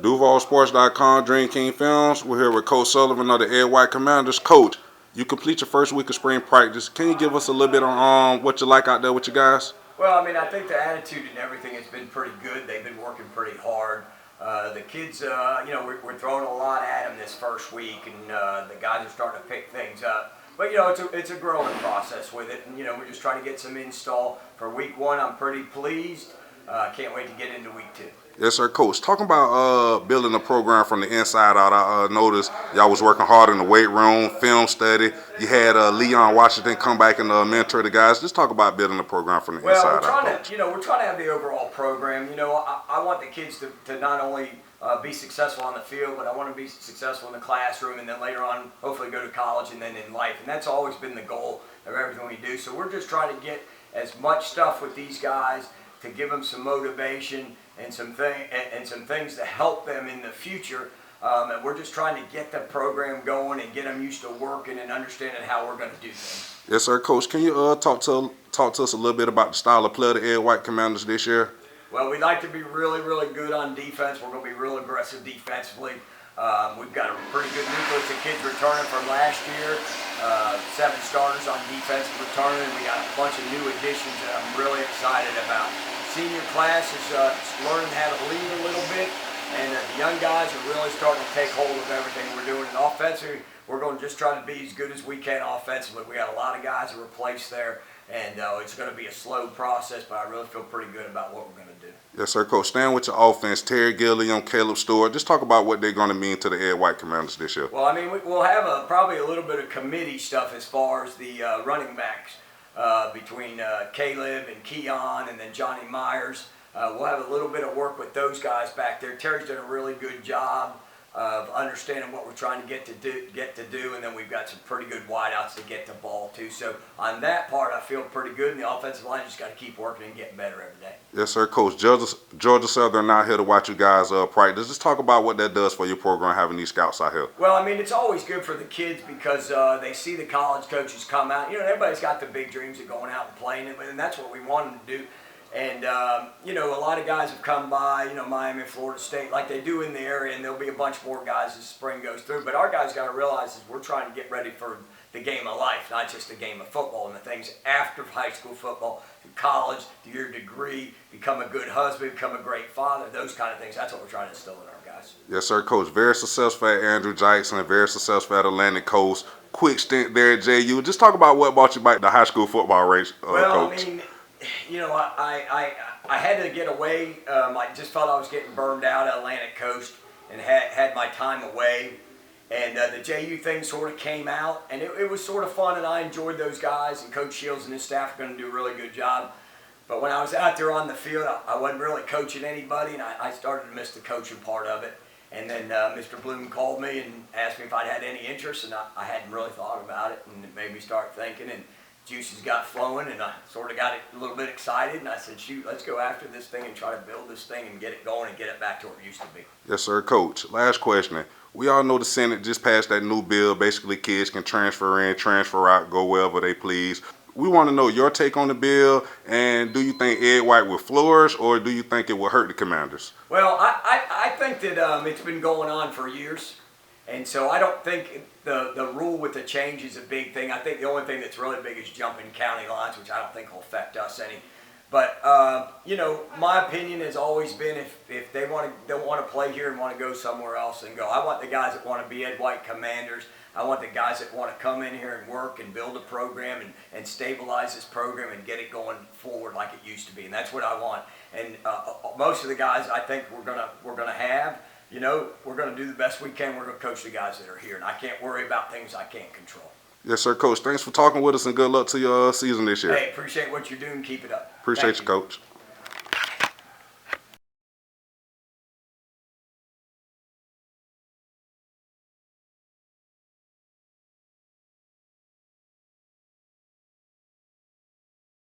DuvalSports.com, Dreamkingfilmz. We're here with Coach Sullivan of the EDWHITE Commanders. Coach, you complete your first week of spring practice. Can you give us a little bit on what you like out there with you guys? Well, I mean, I think the attitude and everything has been pretty good. They've been working pretty hard. The kids, we're throwing a lot at them this first week, and the guys are starting to pick things up. But, it's a growing process with it, and, we're just trying to get some install. For week one, I'm pretty pleased. Can't wait to get into week two. Yes, sir, Coach. Talking about building a program from the inside out, I noticed y'all was working hard in the weight room, film study. You had Leon Washington come back and mentor the guys. Just talk about building a program from the inside out. We're trying to have the overall program. I want the kids to not only be successful on the field, but I want to be successful in the classroom, and then later on, hopefully go to college and then in life. And that's always been the goal of everything we do. So we're just trying to get as much stuff with these guys to give them some motivation and some things to help them in the future. And we're just trying to get the program going and get them used to working and understanding how we're going to do things. Yes, sir, Coach. Can you talk to us a little bit about the style of play of the EDWHITE Commanders this year? Well, we'd like to be really, really good on defense. We're going to be real aggressive defensively. We've got a pretty good nucleus of kids returning from last year. 7 starters on defense returning. We got a bunch of new additions that I'm really excited about. Senior class is learning how to lead a little bit, and the young guys are really starting to take hold of everything we're doing. And offensively, we're going to just try to be as good as we can offensively. We got a lot of guys to replace there, and it's going to be a slow process, but I really feel pretty good about what we're going to do. Yes, sir, Coach. Staying with your offense, Terry Gilliam, Caleb Stewart, just talk about what they're going to mean to the EDWHITE Commanders this year. Well, I mean, we'll have probably a little bit of committee stuff as far as the running backs. Between Caleb and Keon and then Johnny Myers. We'll have a little bit of work with those guys back there. Terry's done a really good job of understanding what we're trying to get to do, and then we've got some pretty good wideouts to get the ball too. So on that part, I feel pretty good, and the offensive line just got to keep working and getting better every day. Yes, sir, Coach. Georgia Southern out here to watch you guys practice. Just talk about what that does for your program, having these scouts out here. Well, I mean, it's always good for the kids because they see the college coaches come out. Everybody's got the big dreams of going out and playing, and that's what we want them to do. And, a lot of guys have come by, Miami, Florida State, like they do in the area, and there'll be a bunch more guys as spring goes through. But our guys got to realize is we're trying to get ready for the game of life, not just the game of football and the things after high school football, to college, to your degree, become a good husband, become a great father, those kind of things. That's what we're trying to instill in our guys. Yes, sir, Coach. Very successful at Andrew Jackson, very successful at Atlantic Coast. Quick stint there at JU. Just talk about what brought you back to high school football race, Coach. I mean, I had to get away. I just felt I was getting burned out at Atlantic Coast and had my time away. And the JU thing sort of came out, and it was sort of fun, and I enjoyed those guys, and Coach Shields and his staff are going to do a really good job. But when I was out there on the field, I wasn't really coaching anybody, and I started to miss the coaching part of it. And then Mr. Bloom called me and asked me if I'd had any interest, and I hadn't really thought about it, and it made me start thinking, and juices got flowing, and I sort of got a little bit excited, and I said, shoot, let's go after this thing and try to build this thing and get it going and get it back to where it used to be. Yes, sir, Coach. Last question. We all know the Senate just passed that new bill. Basically, kids can transfer in, transfer out, go wherever they please. We want to know your take on the bill, and do you think EDWHITE will flourish, or do you think it will hurt the Commanders? Well, I think that it's been going on for years. And so I don't think the rule with the change is a big thing. I think the only thing that's really big is jumping county lines, which I don't think will affect us any. But, my opinion has always been if they don't want to play here and want to go somewhere else, then go. I want the guys that want to be EDWHITE Commanders. I want the guys that want to come in here and work and build a program and stabilize this program and get it going forward like it used to be. And that's what I want. And most of the guys I think we're gonna have. We're going to do the best we can. We're going to coach the guys that are here, and I can't worry about things I can't control. Yes, sir, Coach. Thanks for talking with us, and good luck to your season this year. Hey, appreciate what you're doing. Keep it up. Appreciate you, Coach.